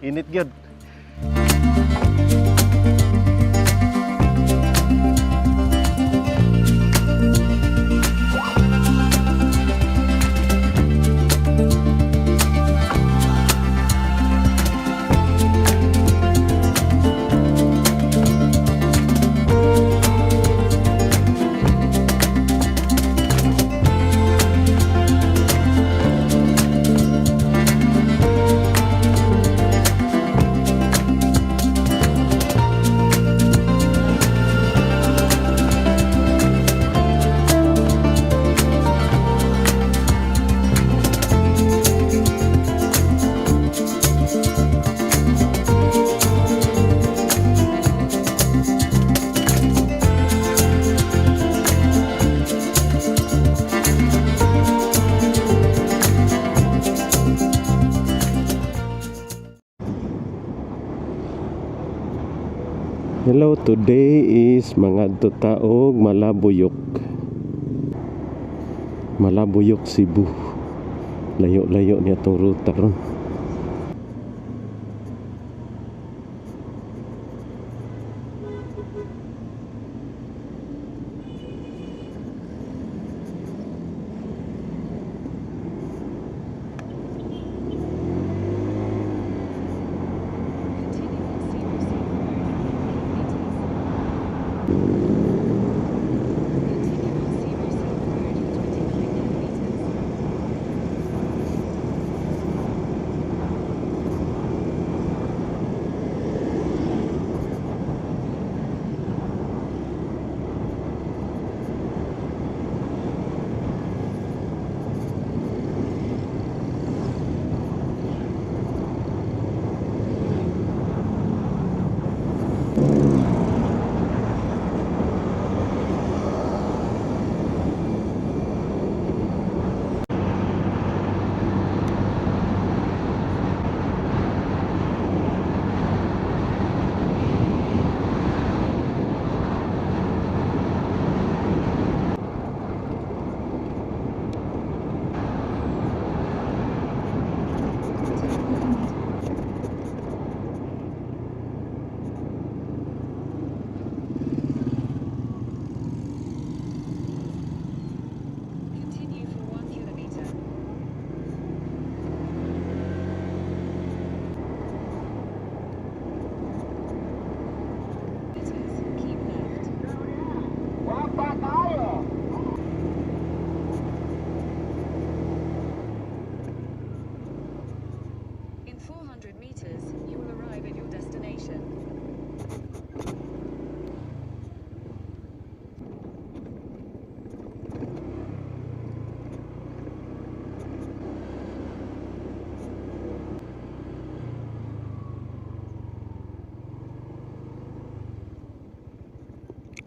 Init gyud. Hello, today is mga taog Malabuyok. Malabuyok, Cebu. Layo-layo niya itong ruta ron.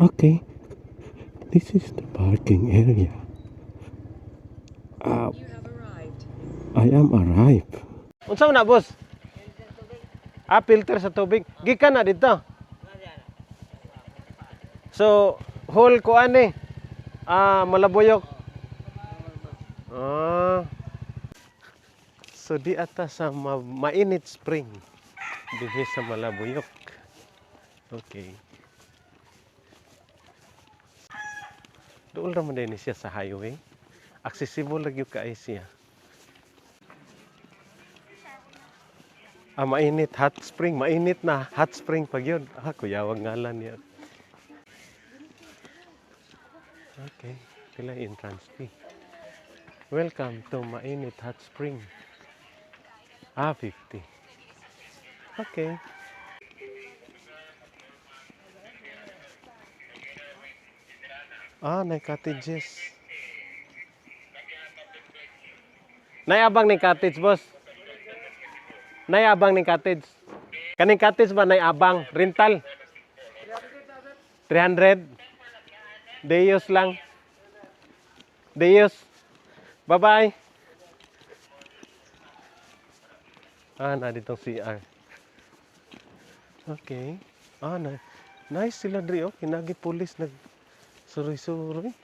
Okay, this is the parking area. You have arrived. I am arrived. Unsa na, boss? Filter sa tubig. Gikan na dito. So, whole ko ani. Malabuyok. So di ata sa mainit spring. Dinhi sa Malabuyok. Okay. Doon naman din siya sa highway. Accessible lagi kaay siya. Mainit hot spring, mainit na hot spring pag yun. Kuyawag ngalan niya. Okay, pila entrance fee. Welcome to Mainit Hot Spring. 50. Okay. Nay cottages. Nayabang ni cottage, boss. Nayabang ni cottage. Kaning cottage ba nayabang rental? 300. Deus lang. Deus. Bye-bye. Na ditong CR. Okay. Nice sila diri, Hinagi pulis nag suroy-suroy.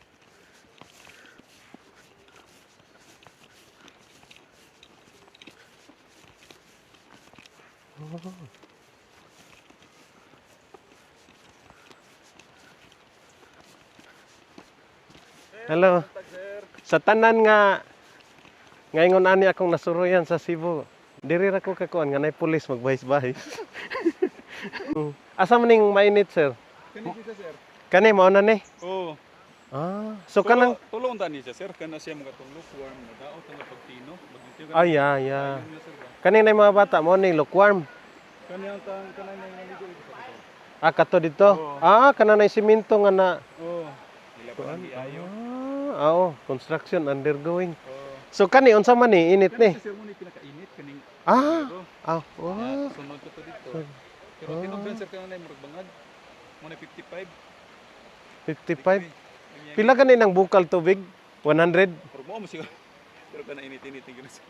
Hello. Sa tanan nga ngayon ani akong nasuroyan sa Cebu. Diri ra ko kakuan nga nay pulis magbahis-bahis. Asa man ning mainit, sir? Kani siya sir. Kani mao na ni. Oo. So kanang tulong ta ni siya sir kana siya magatulog warm na daot nga pagtino. ay ya. Kani nay mga bata mo ni lukewarm. Kani ang kanay na naligo ito sa dito. Kato dito. Kana nay simento nga na. Oo. Nila pa ang ayo. Oo, construction undergoing. So kani unsa man ni init ni? Sir mo ni pinakainit kaning. Sunod ko to dito. Pero tinugdan sir kanay murag bangag. Mo na 55. 55. Pila gani nang bukal tubig? 100? Pero mo siya. Pero kana init-init ng ginas.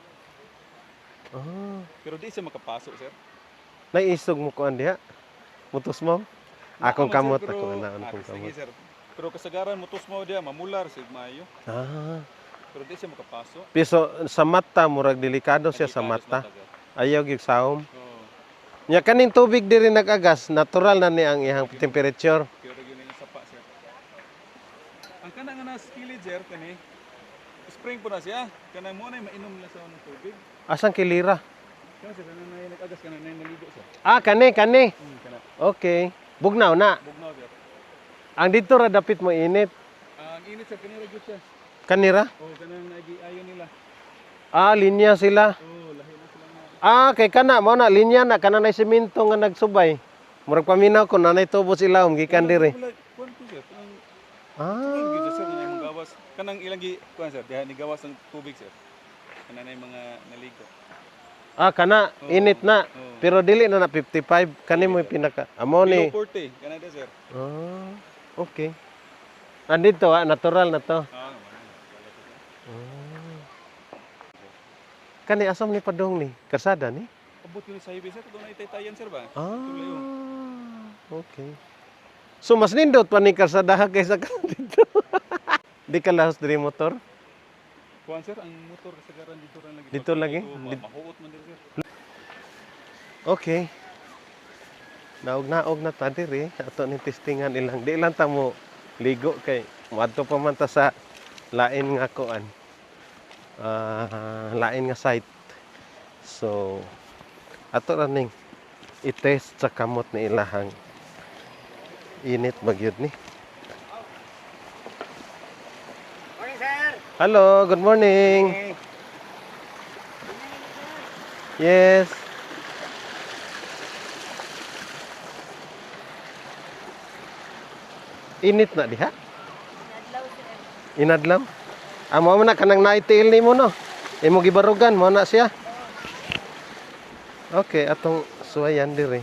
Pero di siya makapasok sir. Naisog mo kuan diha? Mutos mo? Akong kamot Pero- ako naon kong Sige kamot. sir. Pero kasagaran mutos mo dia mamular sig maayo. Pero di siya makapasok. Piso sa mata murag delikado siya sa mata. Ayaw gyud saom. Oo. Nya kaning tubig diri nag-agas, natural na ni ang iyang temperature. Pero gyud yung sapa sir. Ang kana nga nas kilid sir kani. Spring po na siya. Kana mo na mainom na sa ng tubig. Asang kilira? Kana sir kana na nag-agas kana na naligo sir. Kani. Kana Okay. Bugnaw na. bugnaw sir. Ang dito ra dapit mo init. Ang init sir kanira gyud siya. Kanira? Oh kanang nagi-ayo nila. Linya sila. Oh lahi na sila nga. Kay kana mo na linya na kana nay semento nga nagsubay. Murag paminaw ko nanay tubo sila gikan diri. Kuan po sir. Kanang gyud sir na yung gawas. Kanang ilang kuan sir diha ni gawas ng tubig sir. Kana na yung mga naligo. Kana init na. Oo. Pero dili na na 55 kani mo yung pinaka. Amo ni. Below 40 kana da sir. Okay. Andito natural na to. Kani asam ni padong ni? Karsada ni? Abot yun sa highway sir, doon na itay-tayan sir ba? Okay. So mas nindot pa ni karsadaha kaysa dito. Di ka lahos diri motor? Kuan sir, ang motor kasagaran dito rin lagi. Dito lagi? Mahuot man din sir. Okay. Naog na ta diri. Ato ni testingan ilang. Di lang ta mo ligo kay moadto pa man ta sa lain nga kuan. Lain nga site. So ato ra ning i-test sa kamot ni ilahang init magyud ni. Morning, sir. Hello, good morning. Yes. Init na diha? Inadlaw. Mo na kanang naitiil nimo no. Imo gibarugan mo na siya. Okay, atong suwayan diri.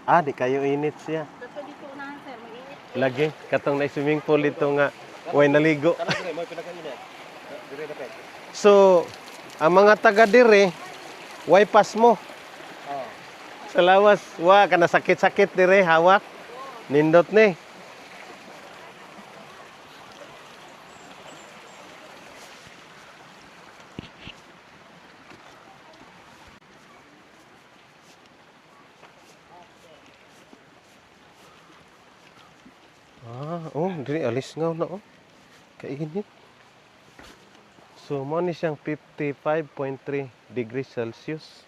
Di kayo init siya. Dito dito unahan, sir. Mag-init. Lagi katong na swimming pool dito nga way naligo. So, ang mga taga dire, way pass mo. Sa lawas, kana sakit-sakit dire hawak. Nindot ni. Diri alis ngaw na kainit. So, mo ni siyang 55.3 degrees Celsius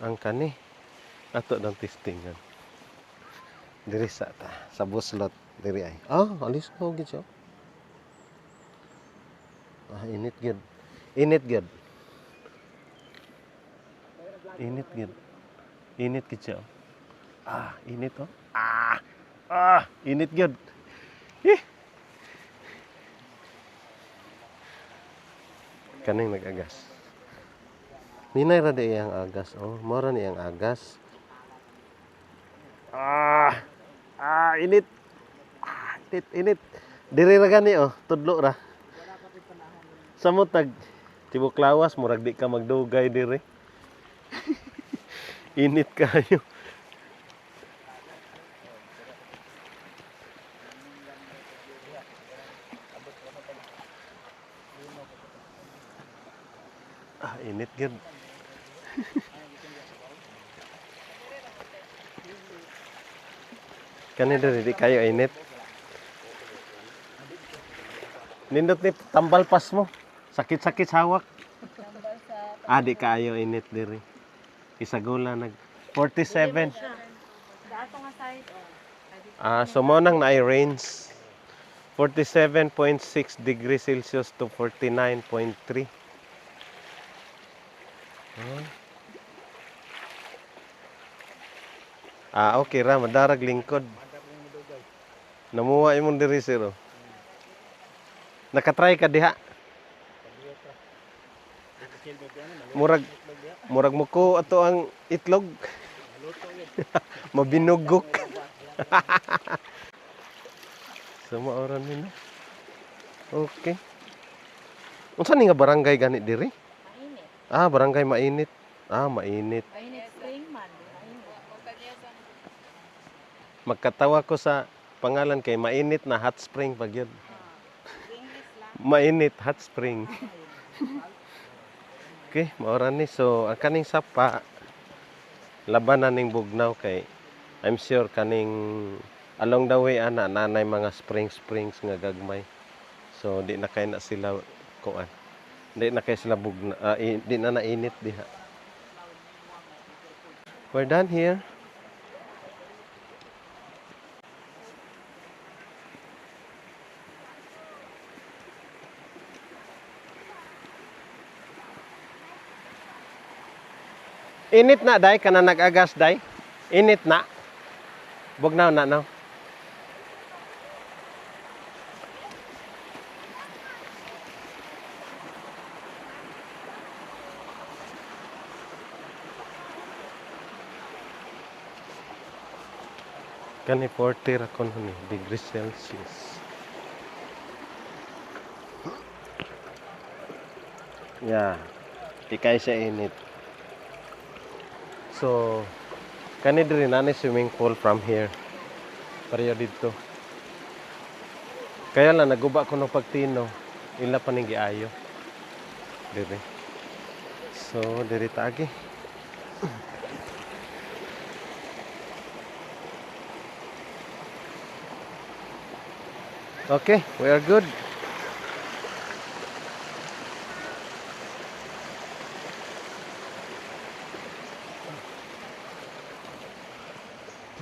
ang kani. Ato ng testingan. Diri sa buslot diri ay. Alis ngaw gid siya. Init gid. Init gid. Init gid. Init gid siya. Init init gid. Kaning nag-agas. Minay ra di iyang agas. Mora ni iyang agas. Init. Init. Diri ra gani tudlo ra. Sa mutag tibok lawas murag di ka magdugay diri. Init kayo. Init gid. Kani diri di kayo init. Nindot ni tambal pas mo. Sakit-sakit sa hawak. Tambal sa Di kayo init diri. Isagula nag 47. dato nga side. Oh. So mo nang naay range 47.6 degrees Celsius to 49.3. Okay ra, madarag lingkod. Namuha imong diri sir. Oh. Nakatry ka diha? Murag mo ko ato ang itlog. Mabinugok. Sama orang ni no. Okay. Unsa ni nga barangay gani diri? Mainit. Barangay mainit. Mainit. Mainit spring man. Mainit. Magkatawa ko sa pangalan kay mainit na hot spring pag yun. English lang. Mainit hot spring. Okay, maoran ni. So, ang kaning sapa labanan ning bugnaw kay I'm sure kaning along the way nanay mga springs nga gagmay. So, di na kay na sila kuan. Di na kay sila bugna, di na nainit diha. We're done here. Init na day kana nag-agas day. Init na. Bugnaw na no. Kani 40 ra kon ni degrees Celsius. Ikay siya init. So, kani diri na ni swimming pool from here. Pareho dito. Kaya lang naguba ko ng pagtino. Ila pa ning giayo. Diri. So, diri tagi. Okay, we are good.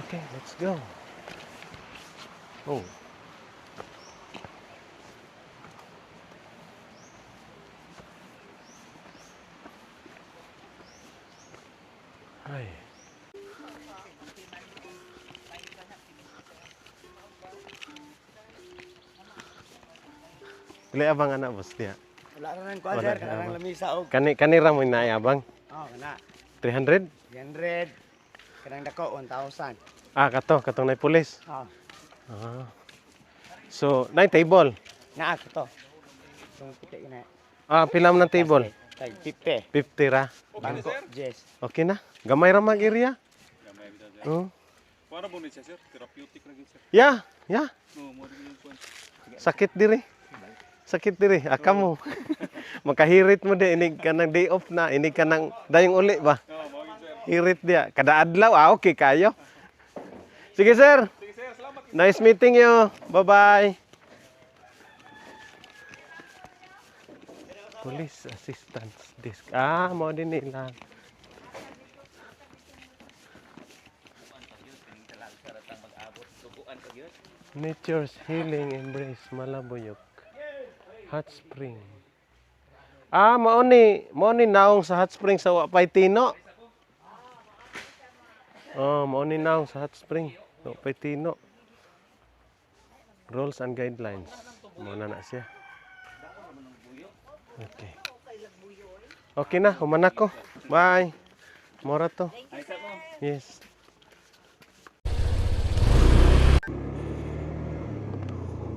Okay, let's go. Oh. Ay. Pili abang anak bos dia. Wala na nang kuan Wala sir, na kanang abang. lamisa og Kani ra mo inaayabang. kana 300? 100 kanang dako 1,000. Katong nay pulis. Oh, So, nay table. naa ko to. Yung puti na. Pila man ng table? Tag 50. 50 ra. Bangko, yes. Okay na. Gamay ra mag area. Gamay bitaw dyan. Oh. Para mo ni siya sir, therapeutic ra gyud sir. Yeah. No, mo rin yung kuan. Sakit diri. Aka mo. Makahirit mo di inig ka ng day off na, inig ka ng dayong uli ba? Mo gyud sir. Hirit dia. Kada adlaw, okay kayo. Sige sir. Sige sir, salamat. Nice meeting you. Bye-bye. Police assistance desk. Mo din nila. Nature's Healing Embrace Malabuyok Hot Spring. Mao ni naong sa hot spring sa Wapay Tino. Mao ni naong sa hot spring sa Wapay Tino. Rules and guidelines. Mao na siya. Okay. Okay na, humanak ko. Bye. Mora to. Yes.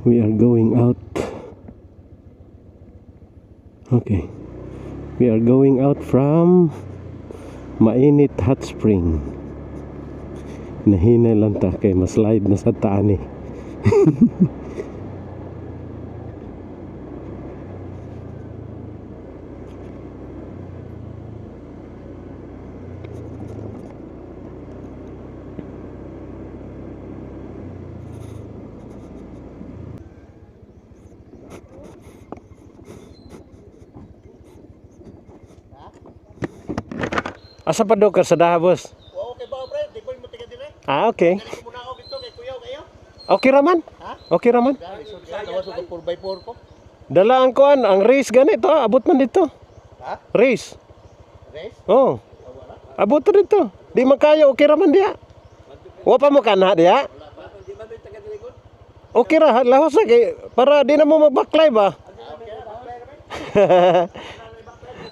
We are going out. Okay. We are going out from Mainit Hot Spring. Nahinay lang ta kay maslide na sa taani. Asa pa daw karsadaha, boss? Okay ba, pre? Di ba mo tiga dire? Ah, okay. Dali ko muna ako dito kay kuya kayo. Okay raman. Ha? Okay raman. Dali, so tawas ko 4x4 ko. Dala ang kuan, ang race ganito, abot man dito. Ha? Race. Race? Oh. Abot to dito. Di makayo, okay raman dia. Wa pa mo kana dia. Okay ra, lahos na kay para di na mo magbaklay ba.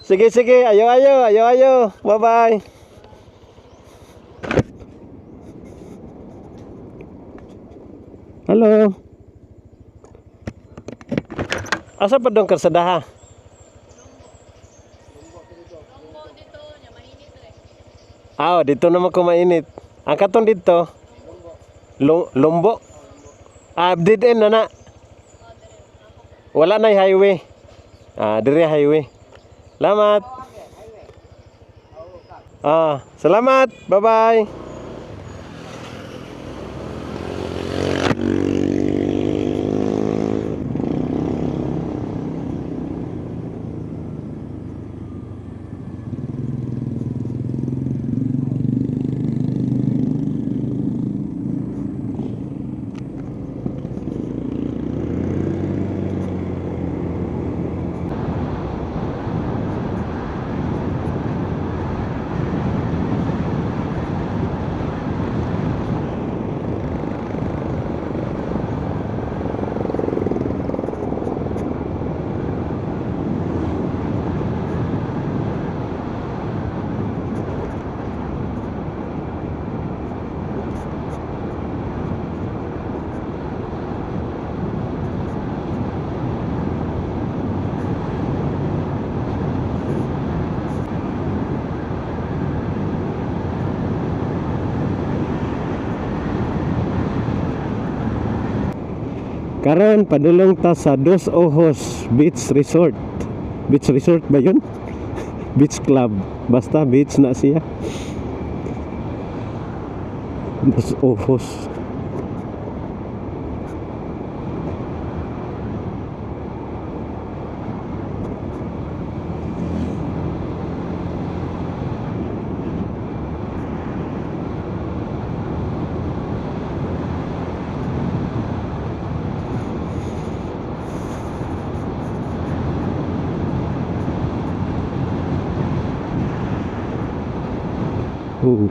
Sige, sige, ayo. Bye-bye. Halo. Asa pa dong karsadaha? Ah, dito naman ko mainit. Ang katong dito, Lumbo. Ah, dead end na na. Wala na highway. Ah, dire highway. Salamat. Ah, salamat. Bye-bye. Karon padulong ta sa Dos Ojos Beach Resort. Beach Resort ba yun? Beach Club. Basta beach na siya. Dos Ojos. Oh.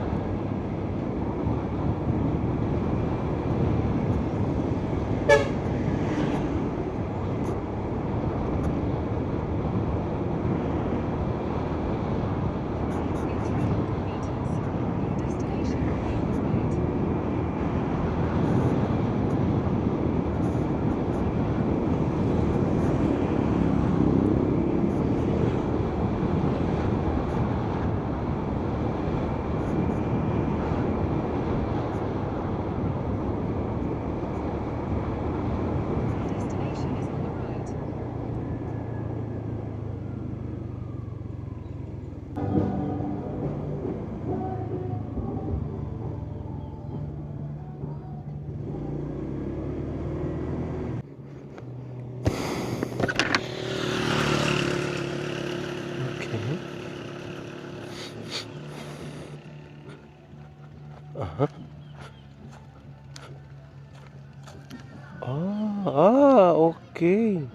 Okay.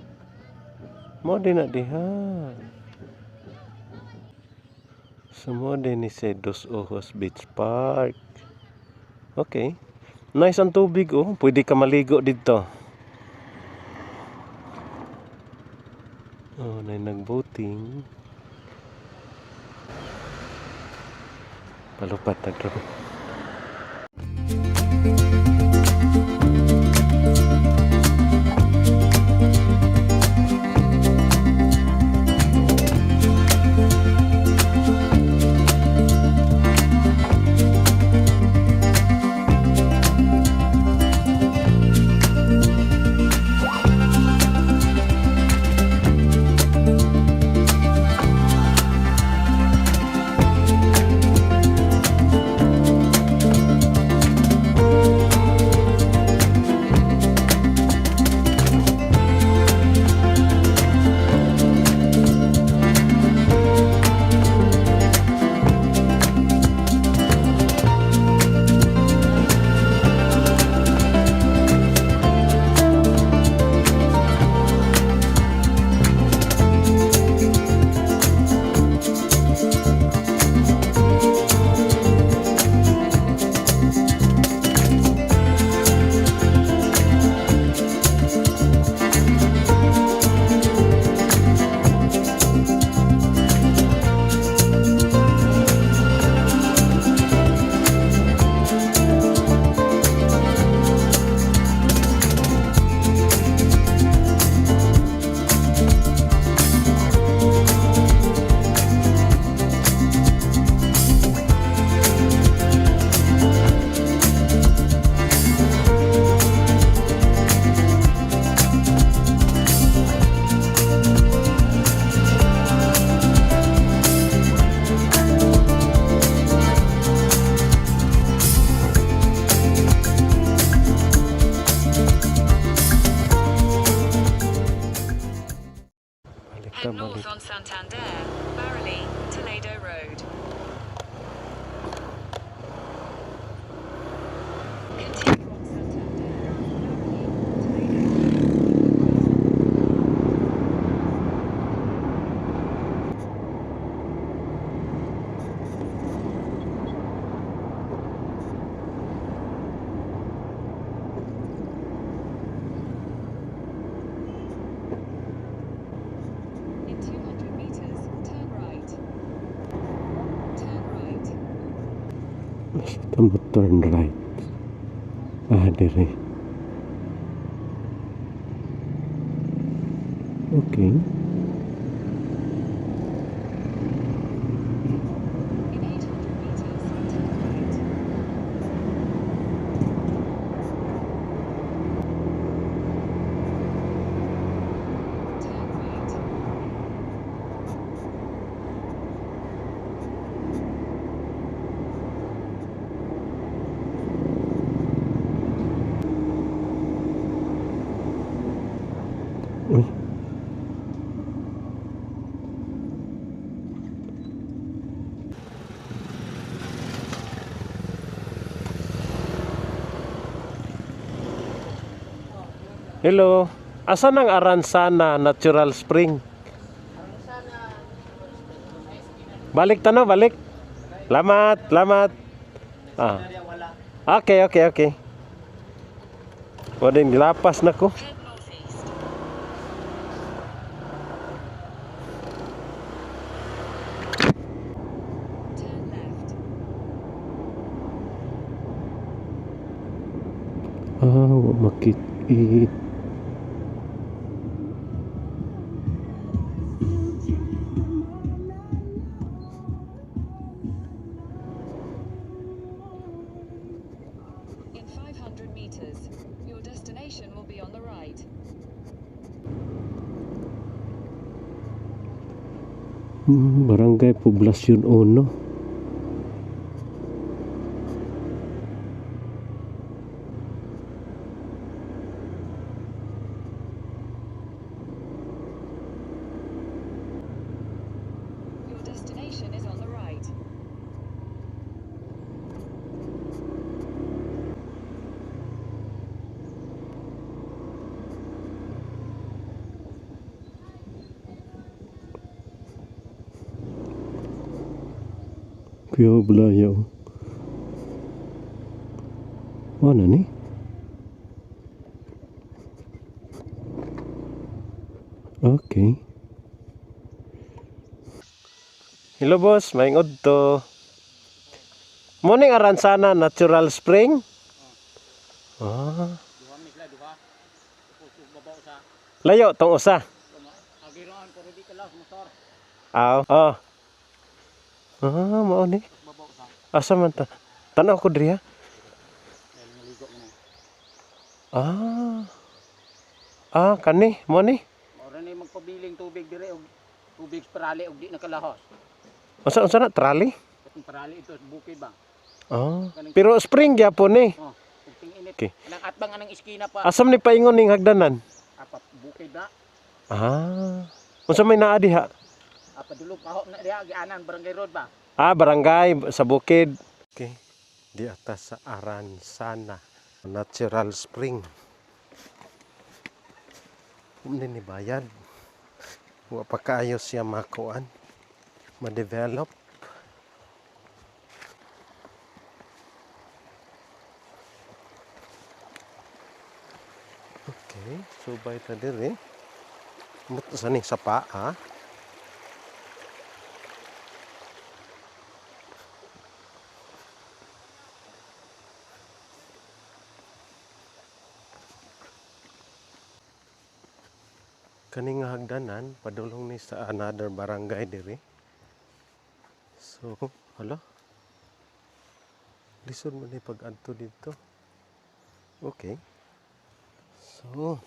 Mo din na diha. Semua din ni sa Dos Ojos Beach Park. Okay. Nice ang tubig oh. Pwede ka maligo dito. Oh, na nag-boating. Palupat na drone. Basta mo turn right. Dire. Okay. In 800 meters, turn right. Turn right. Uy. Hello. Asan ang Aransana Natural Spring? Balik tanaw, balik. Lamat, lamat. Ah. Okay, okay, okay. Wala nilapas na ko. Head northeast. Turn left. Makit In 500 meters, your destination will be on the right. Barangay Poblacion 1. Your destination is on the right. Kuya Bulayaw. Mana ni? Okay. Hello boss, maingod to. Morning Aransana Natural Spring. Ah. Layo tong usa. Aw, oh. Mao ni. Asa man ta? Tanaw ko diri ha. Kani, mo ni. Ora ni magpabiling tubig dire og tubig parali og di nakalahos. Unsa na trali? Katong parali ito sa bukid ba? Pero spring gyapon ni. Oh, ug init. Okay. Nang atbang anang iskina pa. Asam ni paingon ning hagdanan? Apa bukid na. Unsa may naa diha? Apa dulog paho na diha gianan barangay road ba? Barangay sa bukid. Okay. Di atas sa Aransana Natural Spring. Hindi ni bayad. Wa pa kaayo siya makuan, ma-develop. Okay, subay ta diri. Muto sa ning sapa ha. Kaning nga hagdanan padulong ni sa another barangay diri. So, hala. Lisod man ni pag-adto dito. Okay. So,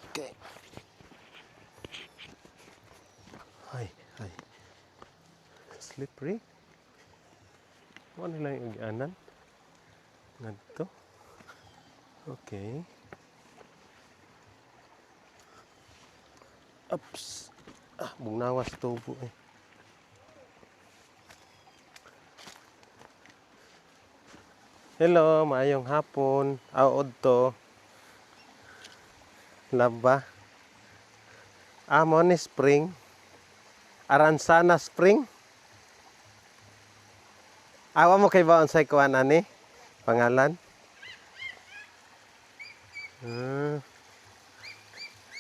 okay. Hay. Slippery. Ano lang yung anan? Ngadto. Okay. Ups. Bugnawas tubo eh. Hello, maayong hapon. Aod to. Laba. Mo ni spring. Aransana Spring. Awa mo kay baon sa kuan ani? Pangalan?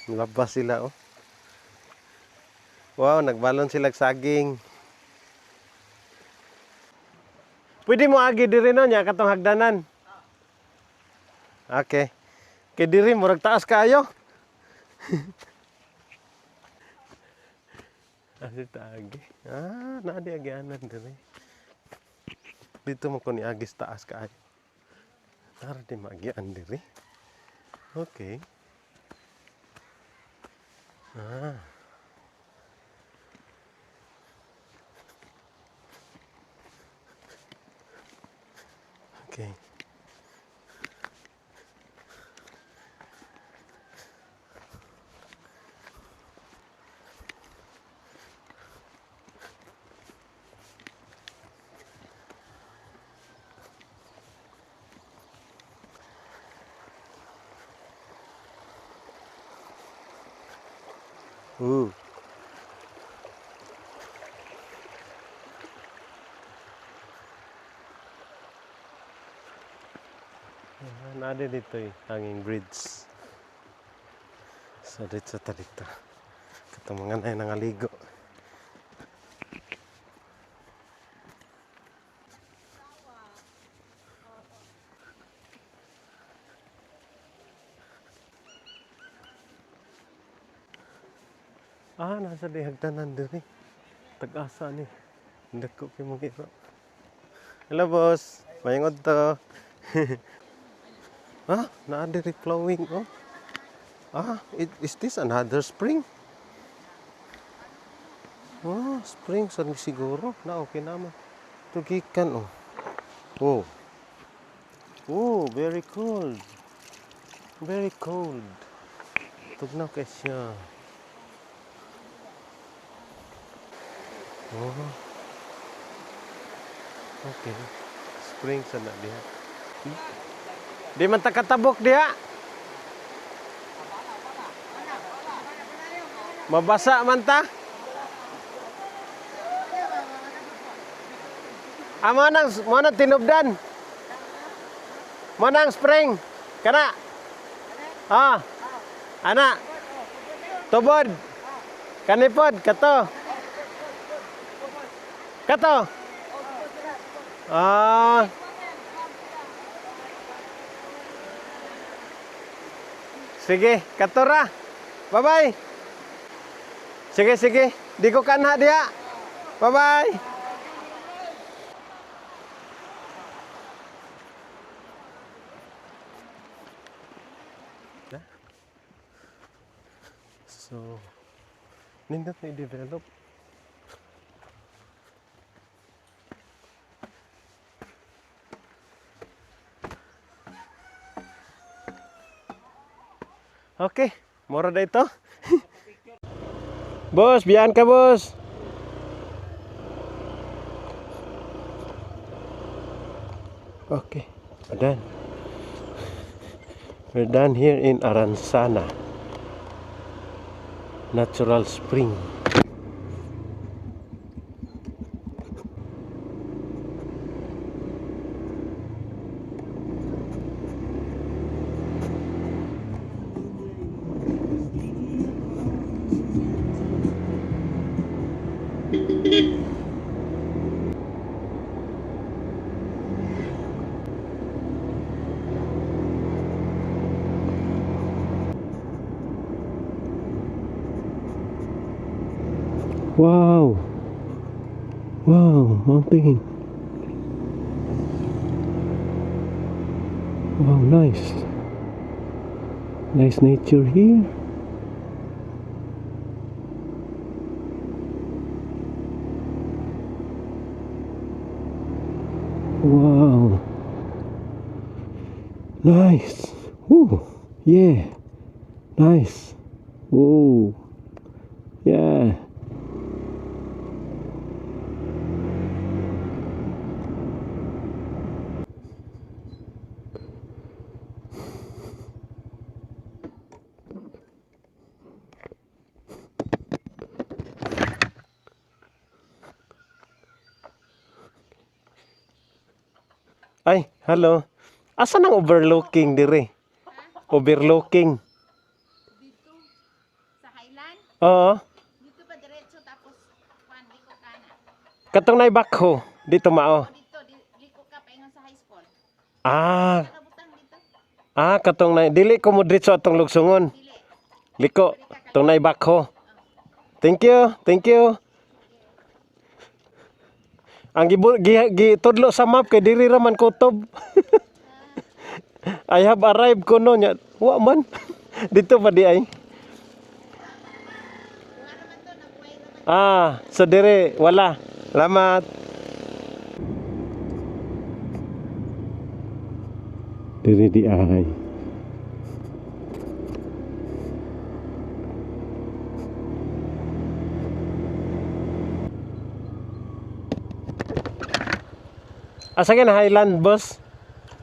Laba sila oh. Wow, nagbalon sila saging. Pwede mo agi diri no nya katong hagdanan. Okay. Kay diri murag taas kaayo. Adi agi. Naa di agianan diri. Dito mo ko ni agis taas kaayo. Tara di maagian diri. Okay. Okay. Ooh. Nada dito hanging bridge. So dito ta dito. Katong mga nay nangaligo. Nasa di hagdanan diri. Tag-asa ni. Dako kay mong iro. Hello boss. Mayong adto. Naa diri flowing oh. Is this another spring? Spring sa siguro. Na okay naman. Tugikan oh. Very cold. Very cold. Tugnaw kay siya. Okay. Spring sa na diha. Di man ta katabok diha. Mabasa man ta. Mo nang tinubdan. Mo nang spring. Kana. Ana. Tubod. Kanipod kato. Kato. Sige, katora. Bye-bye. Sige. Di ko kanha diha. Bye-bye. So, nindot na i-develop. Okay, mura na ito. Boss, biyan ka boss. Okay, we're done. We're done here in Aransana Natural Spring. Wow, mountain. Wow, nice nature here. Wow, nice. Woo, yeah, nice. Whoa, yeah. Ay, hello. Asa nang overlooking dire? Overlooking. Dito sa Highland, Oo. dito pa diretso tapos kuan liko kana. Katong nay bakho dito mao. Dito liko Ah, Kabutang dito. katong na dili ko mo diretso atong lugsungon. Dili. Liko, tong nay bakho. Thank you, thank you. Ang gitudlo sa map kay diri ra man kutob. I have arrived kuno nya. Wa man. Dito pa di ay. Wala naman to, nabuhay naman. So dire wala. Salamat. Dire di ay. Asa ka na Highland, boss?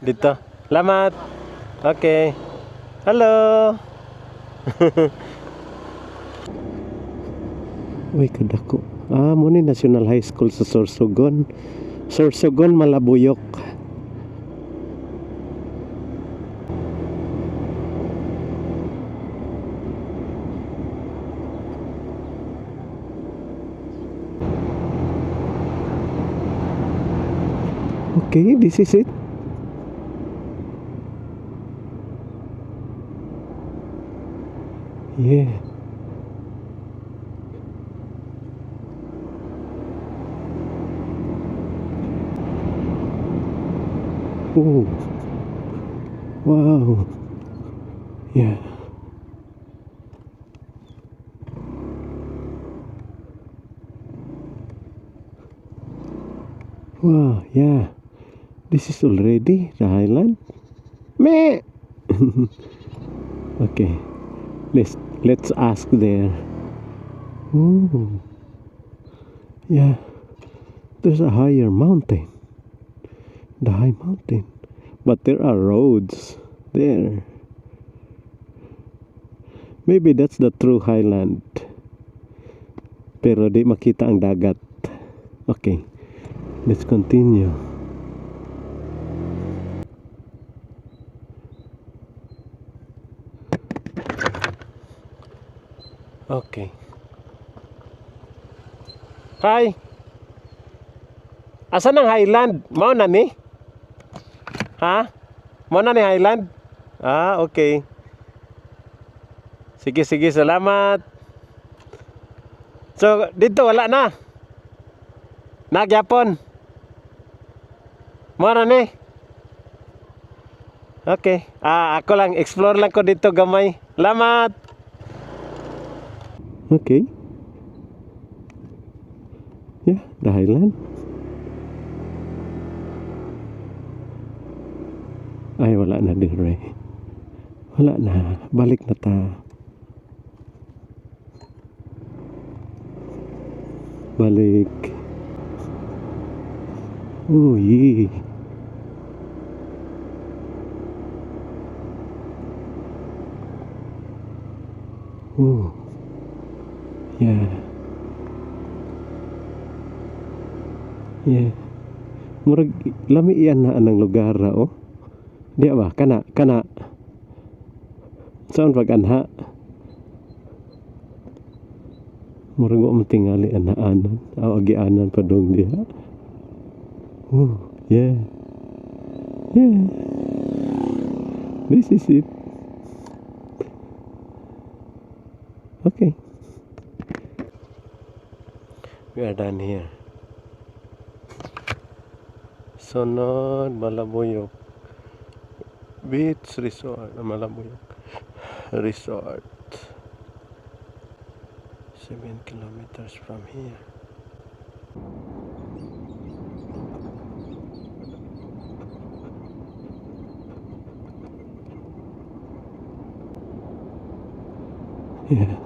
Dito. Salamat. Okay. Hello. Uy, kadako. Mo ni National High School sa Sorsogon. Sorsogon, Malabuyok. Okay, this is it. Yeah. Oh. Wow. Yeah. Wow, yeah. This is already the Highland. Meh. Okay. Let's ask there. Ooh. Yeah. There's a higher mountain. The high mountain. But there are roads there. Maybe that's the true Highland. Pero di makita ang dagat. Okay. Let's continue. Okay. Hi. Asan ang Highland? Mao na ni? Ha? Mao na ni Highland? Okay. Sige, salamat. So, dito wala na. Nagyapon. Mao na ni? Okay. Ako lang explore lang ko dito gamay. Salamat. Okay. Yeah, the Highland. Ay, wala na din, Ray. Wala na. Balik na ta. Balik. Oh, yeah. Oh. Yeah. Yeah. Murag lami iyan na anang lugar oh. Di ba kana saan pag anha murag mo tingali anaanan agianan pa dong diha. Oh, yeah. Yeah. This is it. Okay. We are done here. Sunod, Malabuyok Beach Resort. Malabuyok Resort. 7 kilometers from here. Yeah.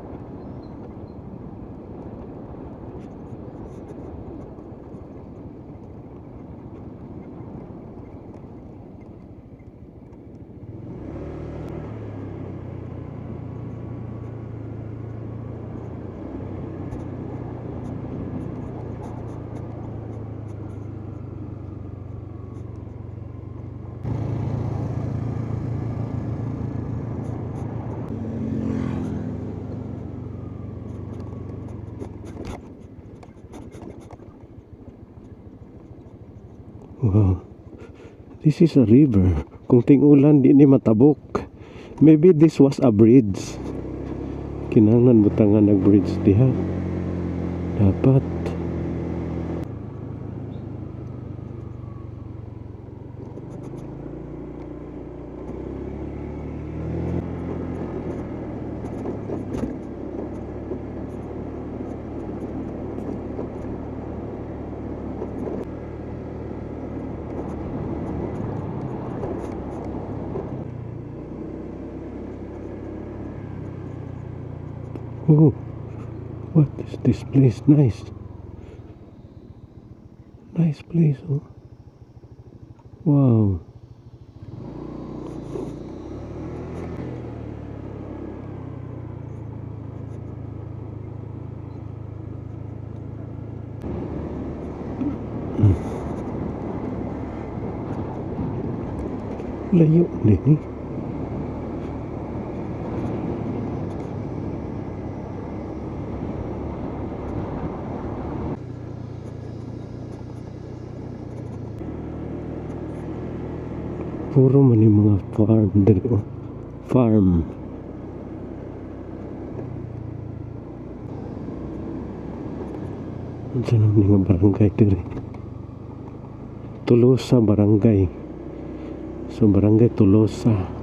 Wow, This is a river. Kung ting-ulan, di ni matabok. Maybe this was a bridge. Kinahanglan butangan nag-bridge diha. Dapat. Oh, what is this place? Nice. Nice place, oh. Wow. Layo din eh. Puro man yung mga farm dali, oh. Farm. Saan ang mga barangay diri? Tulosa barangay. So barangay Tulosa.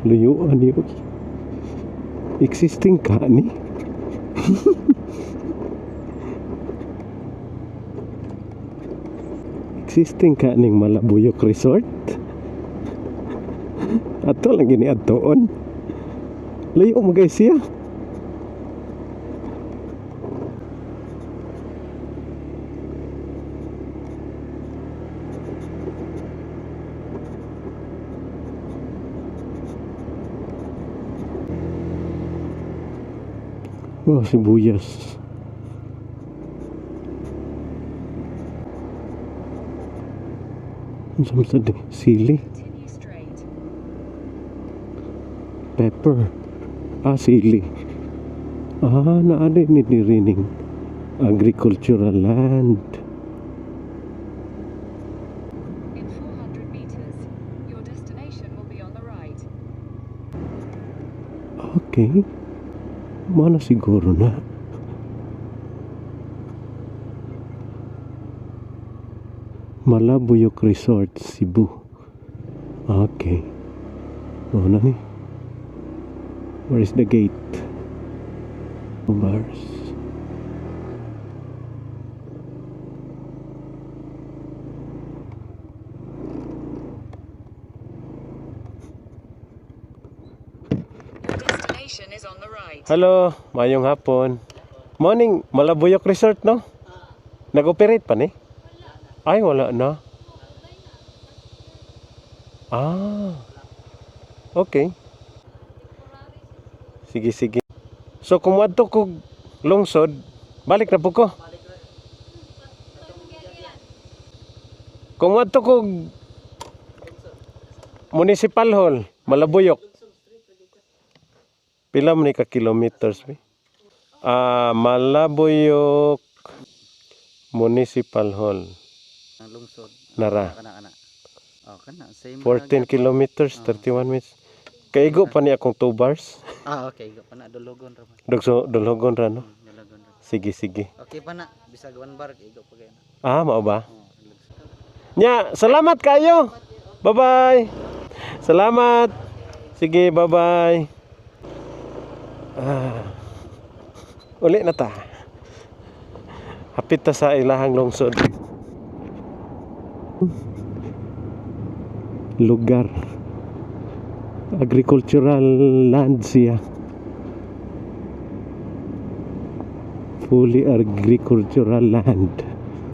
Layuan yun. Existing ka ni? Existing ka ning Malabuyok Resort? Ato lang gini atoon. Layo mo guys siya. Oh, sibuyas. Ang samsa di, sili, Continue straight. pepper. Ah, sili. Ah, naade ni dirining agricultural land. In 400 meters, your destination will be on the right. Okay. Mana siguro na. Malabuyok Resort, Cebu. Okay. Oh, na ni. Where is the gate? Bars. Your destination is on the right. Hello, mayong hapon. Morning, Malabuyok Resort, no? Nag-operate pa ni? Ay, wala na. Ah. Okay. Sige, sige. So, kung wadto ko lungsod, balik na po ko. Kung wadto ko Municipal Hall, Malabuyok. Pila man ni ka kilometers be? Malabuyok Municipal Hall. Ang lungsod. Nara. Kana. Oh, kana same. 14 kilometers, 31 minutes. Kaigo pa ni akong 2 bars. Ah, okay. Go pa na dulugon ra man. Dulhogon ra no. Dulugon ra. Sige, sige. Okay pa na. Bisag 1 bar igo pa kay na. Ah, mao ba? Oh, Nya, salamat kayo. Bye-bye. Salamat. Sige, bye-bye. Uli na ta. Hapit ta sa ilahang lungsod. Lugar. Agricultural land siya. Fully agricultural land.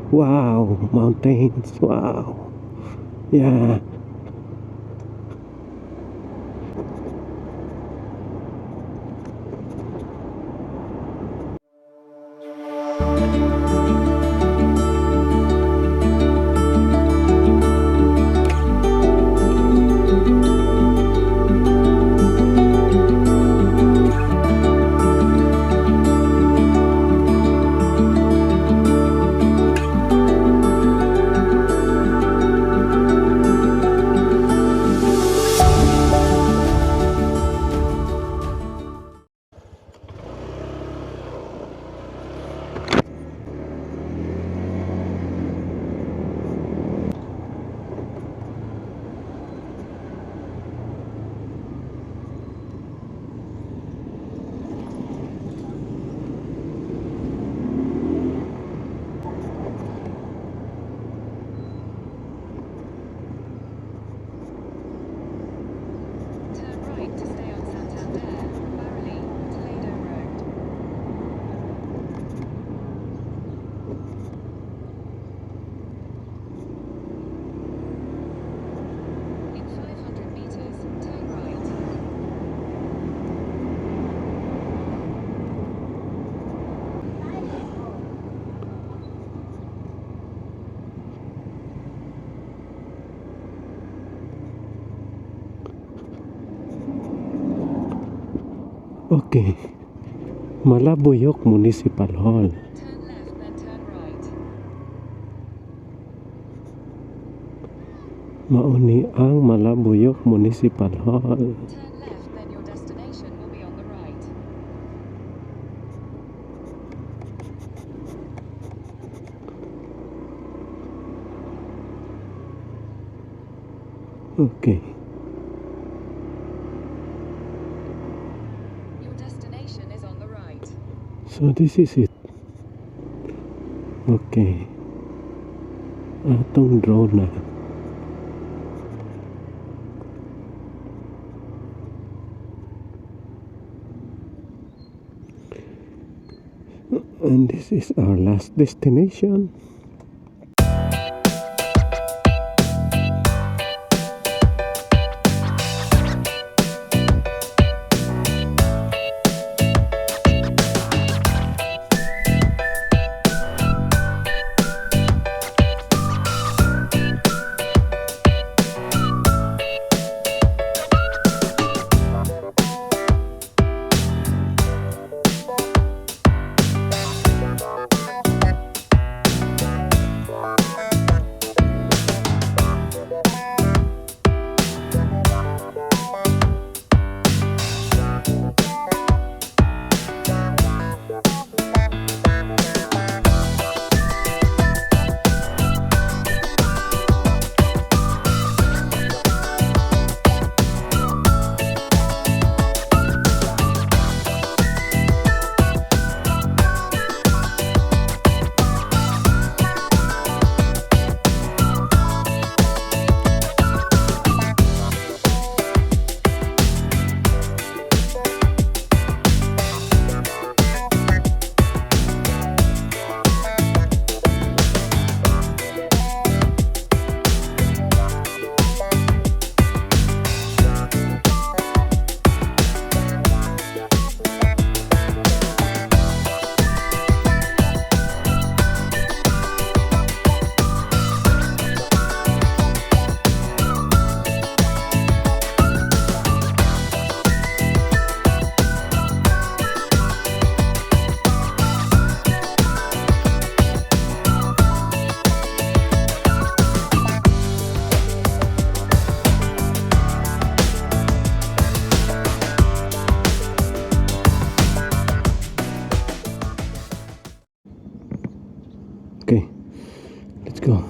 Wow, mountains. Wow. Yeah. Okay. Malabuyok Municipal Hall. Turn left, then turn right. Mauni ang Malabuyok Municipal Hall. Turn left, then your destination will be on the right. Okay. Your destination is on the right. So this is it. Okay. Atong drone na. And this is our last destination. Okay, let's go.